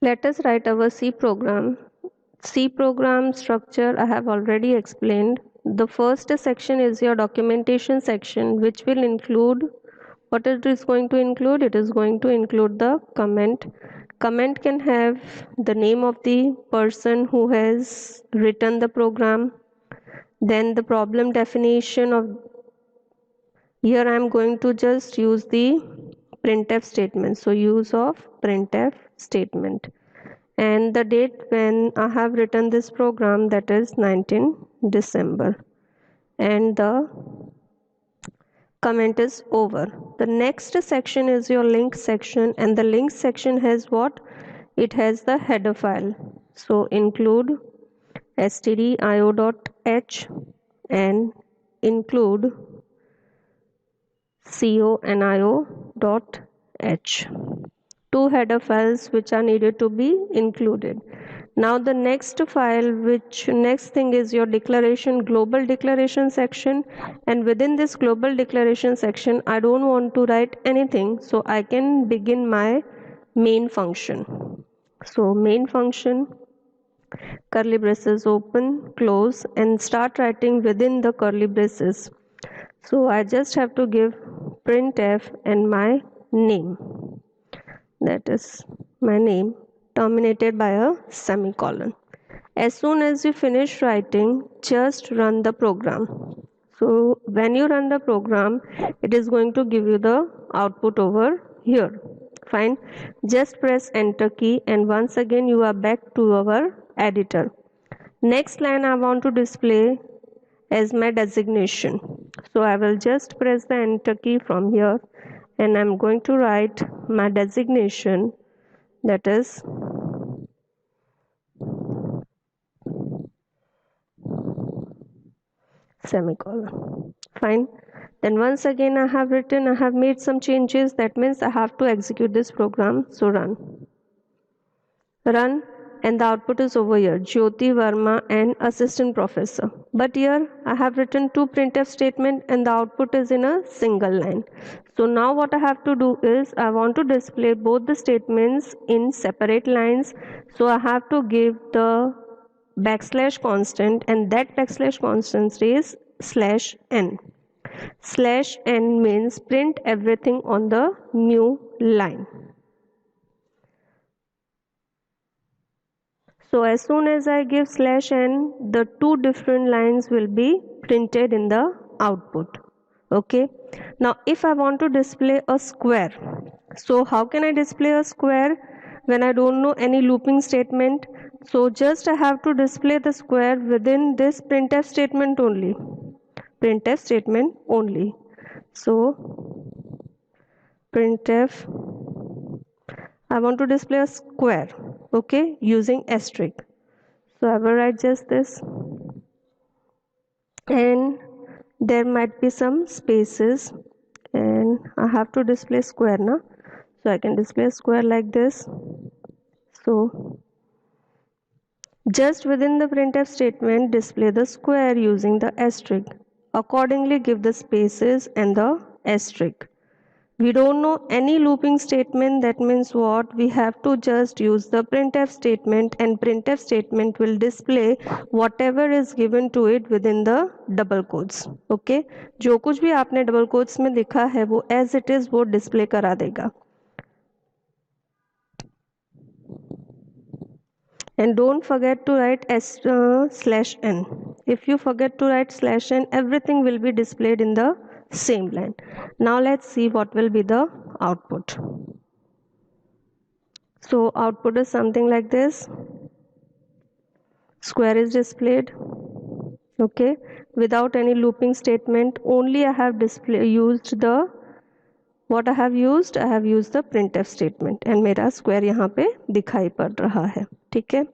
Let us write our C program. C program structure I have already explained. The first section is your documentation section, which will include what it is going to include. It is going to include the comment. Comment can have the name of the person who has written the program, then the problem definition of. Here I am going to just use the printf statement. So use of printf statement and the date when I have written this program, that is 19 December, and the comment is over. The next section is your link section, and the link section has what? It has the header file. So include stdio.h and include conio.h. Two header files which are needed to be included. Now the next file, which next thing is your declaration, global declaration section, and within this global declaration section I don't want to write anything, so I can begin my main function. So main function, curly braces open, close, and start writing within the curly braces. So I just have to give printf and my name, that is my name, terminated by a semicolon. As soon as you finish writing, just run the program. So when you run the program, it is going to give you the output over here. Fine. Just press enter key and once again you are back to our editor. Next line I want to display as my designation. So I will just press the enter key from here and I'm going to write my designation, that is semicolon. Fine. Then once again I have made some changes. That means I have to execute this program. So run, and the output is over here, Jyoti Verma and assistant professor. But here I have written two printf statement and the output is in a single line. So now what I have to do is I want to display both the statements in separate lines. So I have to give the backslash constant, and that backslash constant is /n. /n means print everything on the new line. So as soon as I give /n, the two different lines will be printed in the output. Okay. Now if I want to display a square, so how can I display a square when I don't know any looping statement? So just I have to display the square within this printf statement only. Printf statement only. So printf, I want to display a square, okay, using asterisk. So I will write just this, and there might be some spaces, and I have to display square now. So I can display square like this. So just within the printf statement, display the square using the asterisk. Accordingly, give the spaces and the asterisk. We don't know any looping statement. That means what? We have to just use the printf statement, and printf statement will display whatever is given to it within the double quotes. Okay, जो कुछ भी आपने double quotes में लिखा है वो as it is वो display करा देगा. And don't forget to write /n. If you forget to write /n, everything will be displayed in the same line. Now let's see what will be the output. So output is something like this. Square is displayed, okay, without any looping statement. Only I have used the what I have used the printf statement, and मेरा square यहाँ पे दिखाई पड़ रहा है. ठीक है.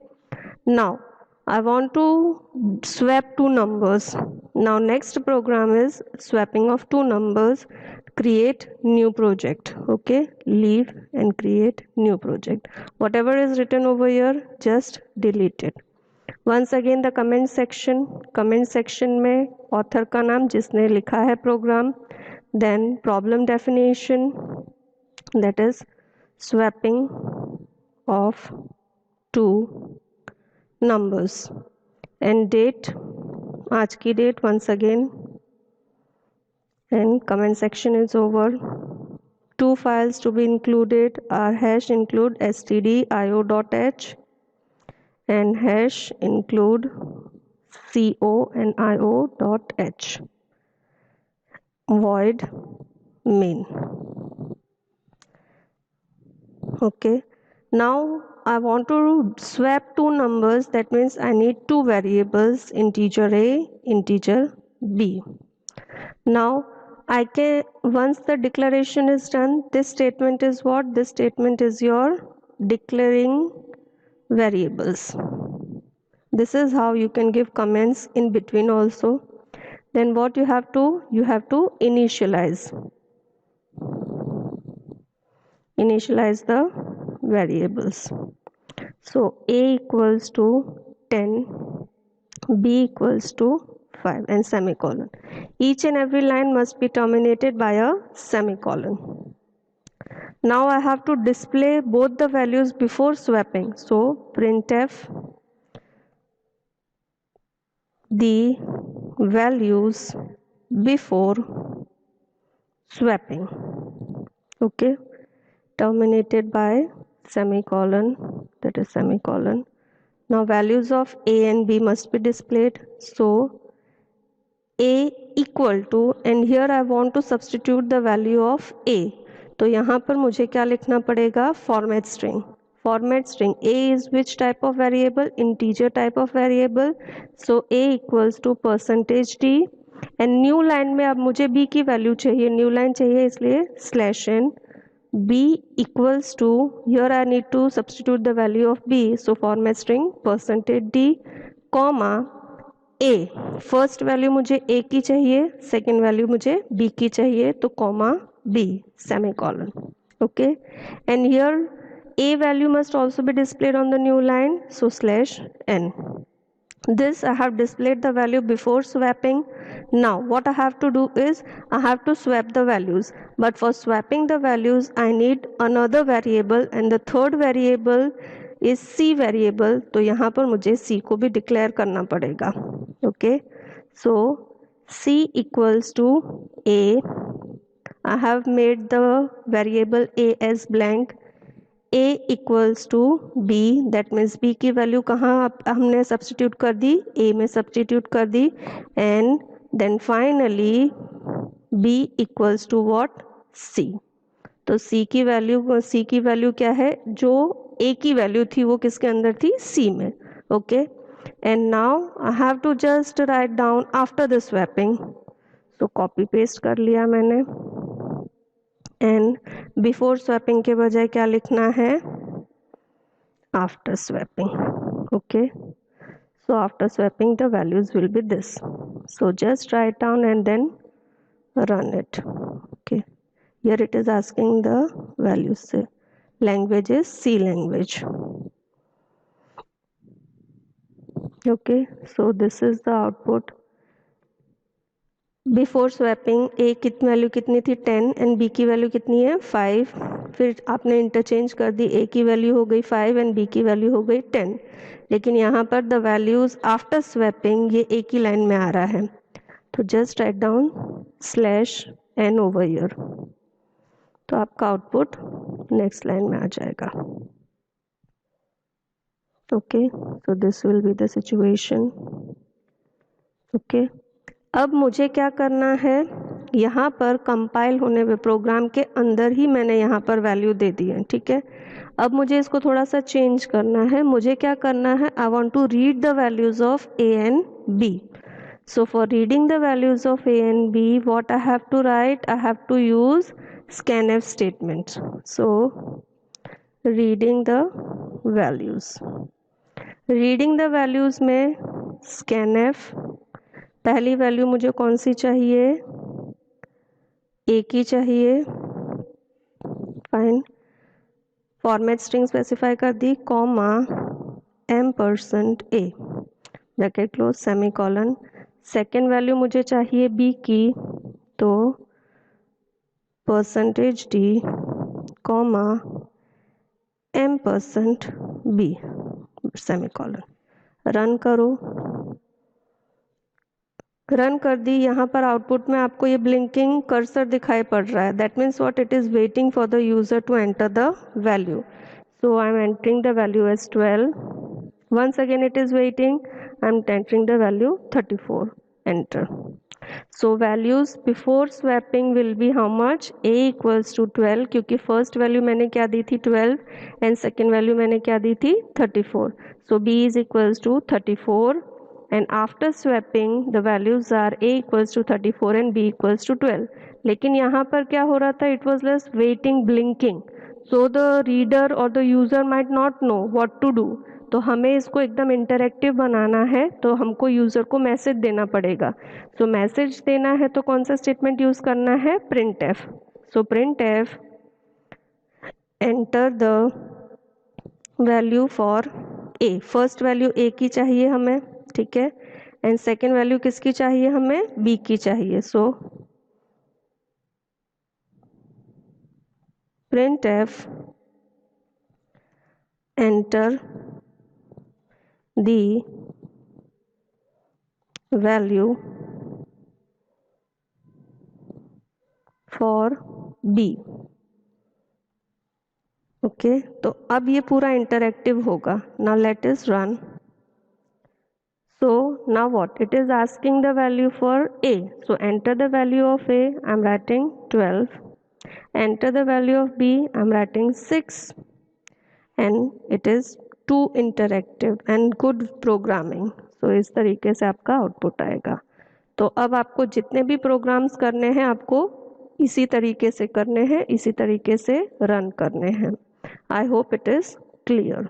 Now I want to swap two numbers. Now next program is swapping of two numbers. Create new project. Okay, leave and create new project. Whatever is written over here, just delete it. Once again the comment section में author का नाम जिसने लिखा है program, then problem definition, that is swapping of two numbers and date, आज की date once again, and comment section is over. Two files to be included are hash include stdio.h and hash include co and io.h, void main. Okay, now I want to swap two numbers. That means I need two variables, integer a, integer b. Now I can, once the declaration is done, this statement is what? This statement is your declaring variables. This is how you can give comments in between also. Then what you have to initialize the variables. So a equals to 10, b equals to 5 and semicolon. Each and every line must be terminated by a semicolon. Now I have to display both the values before swapping. So printf the values before swapping. Okay, terminated by semicolon, that is semicolon. Now values of a and b must be displayed. So a equal to, and here I want to substitute the value of a. तो यहाँ पर मुझे क्या लिखना पड़ेगा? Format string. Format string a is which type of variable? Integer type of variable. So a equals to %d. And new line में अब मुझे b की वैल्यू चाहिए, न्यू लाइन चाहिए, इसलिए /n. b equals to, here I need to substitute the value of b. So format string %d, comma a. First value मुझे a की चाहिए, सेकेंड वैल्यू मुझे b की चाहिए, तो comma b, semicolon. Okay, and here a value must also be displayed on the new line, so /n. This I have displayed the value before swapping. Now what I have to do is I have to swap the values, but for swapping the values I need another variable, and the third variable is c variable. तो यहाँ पर मुझे c को भी declare करना पड़ेगा. Okay, so c equals to a. I have made the variable a as blank. a equals to b, that means b की value कहाँ हमने सब्सटीट्यूट कर दी? a में सब्सटीट्यूट कर दी. And then finally b equals to what? c. तो c की वैल्यू क्या है? जो a की वैल्यू थी वो किसके अंदर थी? c में. Okay, and now I have to just write down after the swapping. So copy paste कर लिया मैंने, एंड बिफोर स्वैपिंग के बजाय क्या लिखना है? After swapping. Okay, so after swapping the values will be this. So just write down and then run it. Okay, here it is asking the values. Language is C language. Okay, so this is the output. Before swapping a की value कितनी थी? 10, and B की value कितनी है? 5. फिर आपने interchange कर दी, ए की वैल्यू हो गई 5 एंड बी की वैल्यू हो गई 10. लेकिन यहाँ पर द वैल्यूज आफ्टर स्वैपिंग ये एक ही लाइन में आ रहा है, तो just write down /n over here, तो आपका आउटपुट नेक्स्ट लाइन में आ जाएगा. Okay, so this will be the situation. Okay, अब मुझे क्या करना है? यहाँ पर कंपाइल होने में प्रोग्राम के अंदर ही मैंने यहाँ पर वैल्यू दे दी है. ठीक है, अब मुझे इसको थोड़ा सा चेंज करना है. मुझे क्या करना है? I want to read the values of a and b. So for reading the values of a and b, what I have to write? I have to use scanf statement. So reading the values, reading the values में scanf, पहली value मुझे कौन सी चाहिए? ए की चाहिए. Fine, format string specify कर दी, comma %a, bracket close, semicolon. Second value मुझे चाहिए बी की, तो %d, comma m% b semicolon. Run करो, रन कर दी। यहाँ पर आउटपुट में आपको ये ब्लिंकिंग कर्सर दिखाई पड़ रहा है, that means what, it is waiting for the user to enter the value. So I am entering the value as 12, once again it is waiting, I am entering the value 34, enter. So values before swapping will be how much, a equals to 12, क्योंकि first value मैंने क्या दी थी 12 and second value मैंने क्या दी थी 34. So b is equals to 34 and after swapping the values are a equals to 34 and b equals to 12. लेकिन यहाँ पर क्या हो रहा था, it was less waiting blinking, so the reader or the user might not know what to do. तो हमें इसको एकदम इंटरैक्टिव बनाना है, तो हमको यूज़र को मैसेज देना पड़ेगा। सो मैसेज देना है तो कौन सा स्टेटमेंट यूज़ करना है, print f. So print f enter the value for a, first value a की चाहिए हमें, ठीक है, एंड सेकेंड वैल्यू किसकी चाहिए हमें, बी की चाहिए। सो print f enter the value for b। Okay, तो अब ये पूरा इंटरैक्टिव होगा। Now let is run. So now what, it is asking the value for a, so enter the value of a, I am writing 12, enter the value of b, I am writing 6, and it is too interactive and good programming. So इस तरीके से आपका output आएगा। तो अब आपको जितने भी प्रोग्राम्स करने हैं आपको इसी तरीके से करने हैं, इसी तरीके से रन करने हैं। I hope it is clear.